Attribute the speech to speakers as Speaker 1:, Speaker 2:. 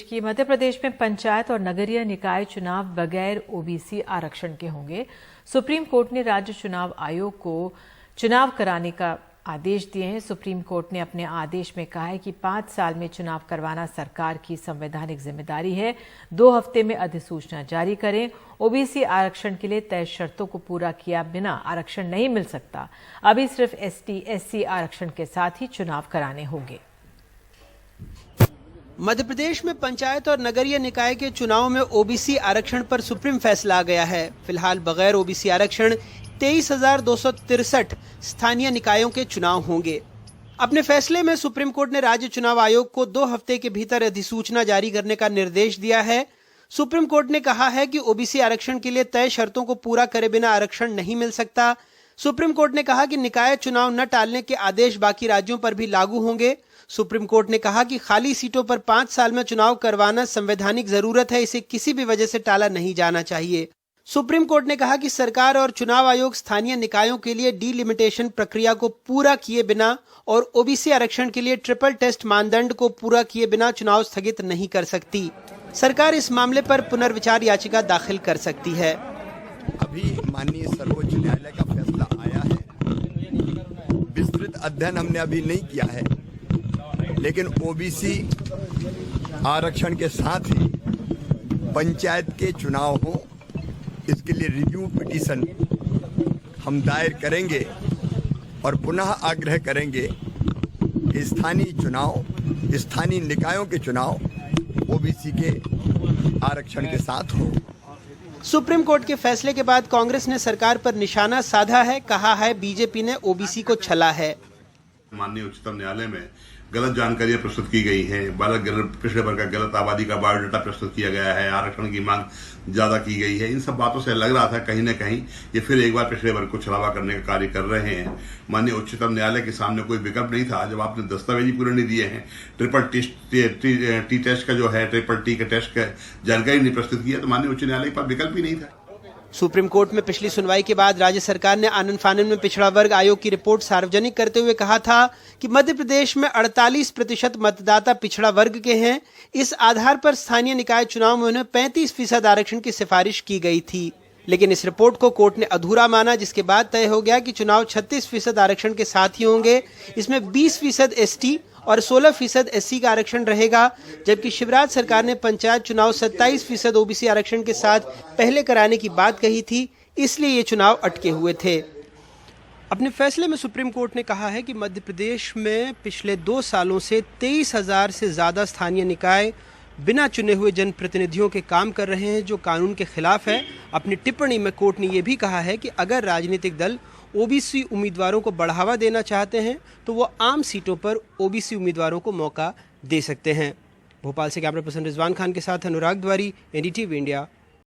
Speaker 1: की। मध्य प्रदेश में पंचायत और नगरीय निकाय चुनाव बगैर ओबीसी आरक्षण के होंगे। सुप्रीम कोर्ट ने राज्य चुनाव आयोग को चुनाव कराने का आदेश दिए हैं। सुप्रीम कोर्ट ने अपने आदेश में कहा है कि 5 साल में चुनाव करवाना सरकार की संवैधानिक जिम्मेदारी है। 2 हफ्ते में अधिसूचना जारी करें। ओबीसी आरक्षण के लिए तय शर्तों को पूरा किया बिना आरक्षण नहीं मिल सकता। अभी सिर्फ एसटी, एससी आरक्षण के साथ ही चुनाव कराने होंगे।
Speaker 2: मध्य प्रदेश में पंचायत और नगरीय निकाय के चुनाव में ओबीसी आरक्षण पर सुप्रीम फैसला आ गया है। फिलहाल बगैर ओबीसी आरक्षण 23,263 स्थानीय निकायों के चुनाव होंगे। अपने फैसले में सुप्रीम कोर्ट ने राज्य चुनाव आयोग को 2 हफ्ते के भीतर अधिसूचना जारी करने का निर्देश दिया है। सुप्रीम कोर्ट ने कहा है कि ओबीसी आरक्षण के लिए तय शर्तों को पूरा करे बिना आरक्षण नहीं मिल सकता। सुप्रीम कोर्ट ने कहा कि निकाय चुनाव न टालने के आदेश बाकी राज्यों पर भी लागू होंगे। सुप्रीम कोर्ट ने कहा कि खाली सीटों पर 5 साल में चुनाव करवाना संवैधानिक जरूरत है, इसे किसी भी वजह से टाला नहीं जाना चाहिए। सुप्रीम कोर्ट ने कहा कि सरकार और चुनाव आयोग स्थानीय निकायों के लिए डीलिमिटेशन प्रक्रिया को पूरा किए बिना और ओबीसी आरक्षण के लिए ट्रिपल टेस्ट मानदंड को पूरा किए बिना चुनाव स्थगित नहीं कर सकती। सरकार इस मामले पर पुनर्विचार याचिका दाखिल कर सकती है।
Speaker 3: अभी माननीय सर्वोच्च न्यायालय का फैसला आया है। विस्तृत अध्ययन हमने अभी नहीं किया है, लेकिन ओबीसी आरक्षण के साथ ही पंचायत के चुनाव हो, इसके लिए रिव्यू पिटीशन हम दायर करेंगे और पुनः आग्रह करेंगे कि स्थानीय चुनाव, स्थानीय निकायों के चुनाव ओबीसी के आरक्षण के साथ हो।
Speaker 2: सुप्रीम कोर्ट के फैसले के बाद कांग्रेस ने सरकार पर निशाना साधा है। कहा है बीजेपी ने ओबीसी को छला है।
Speaker 4: माननीय उच्चतम न्यायालय में गलत जानकारियां प्रस्तुत की गई हैं। पिछड़े वर्ग का गलत आबादी का बायोडाटा प्रस्तुत किया गया है। आरक्षण की मांग ज्यादा की गई है। इन सब बातों से लग रहा था कहीं न कहीं ये फिर एक बार पिछड़े वर्ग को छलावा करने का कार्य कर रहे हैं। माननीय उच्चतम न्यायालय के सामने कोई विकल्प नहीं था। जब आपने दस्तावेज ही पूरे नहीं दिए हैं, ट्रिपल टी टेस्ट का जो है, ट्रिपल टी का टेस्ट का जानकारी नहीं प्रस्तुत किया, तो माननीय उच्च न्यायालय के पास विकल्प ही नहीं था।
Speaker 2: सुप्रीम कोर्ट में पिछली सुनवाई के बाद राज्य सरकार ने आनन फानन में पिछड़ा वर्ग आयोग की रिपोर्ट सार्वजनिक करते हुए कहा था कि मध्य प्रदेश में 48% मतदाता पिछड़ा वर्ग के हैं। इस आधार पर स्थानीय निकाय चुनाव में उन्हें 35% आरक्षण की सिफारिश की गई थी, लेकिन इस रिपोर्ट को कोर्ट ने अधूरा माना, जिसके बाद तय हो गया कि चुनाव 36% आरक्षण के साथ ही होंगे। इसमें 20% एसटी और 16% एससी का आरक्षण रहेगा, जबकि शिवराज सरकार ने पंचायत चुनाव 27% ओबीसी आरक्षण के साथ पहले कराने की बात कही थी, इसलिए ये चुनाव अटके हुए थे। अपने फैसले में सुप्रीम कोर्ट ने कहा है कि मध्य प्रदेश में पिछले 2 सालों से 23,000 से ज्यादा स्थानीय निकाय बिना चुने हुए जनप्रतिनिधियों के काम कर रहे हैं, जो कानून के खिलाफ है। अपनी टिप्पणी में कोर्ट ने यह भी कहा है कि अगर राजनीतिक दल ओबीसी उम्मीदवारों को बढ़ावा देना चाहते हैं तो वो आम सीटों पर ओबीसी उम्मीदवारों को मौका दे सकते हैं। भोपाल से कैमरा पर्सन रिजवान खान के साथ अनुराग द्वारी, एनडीटीवी इंडिया।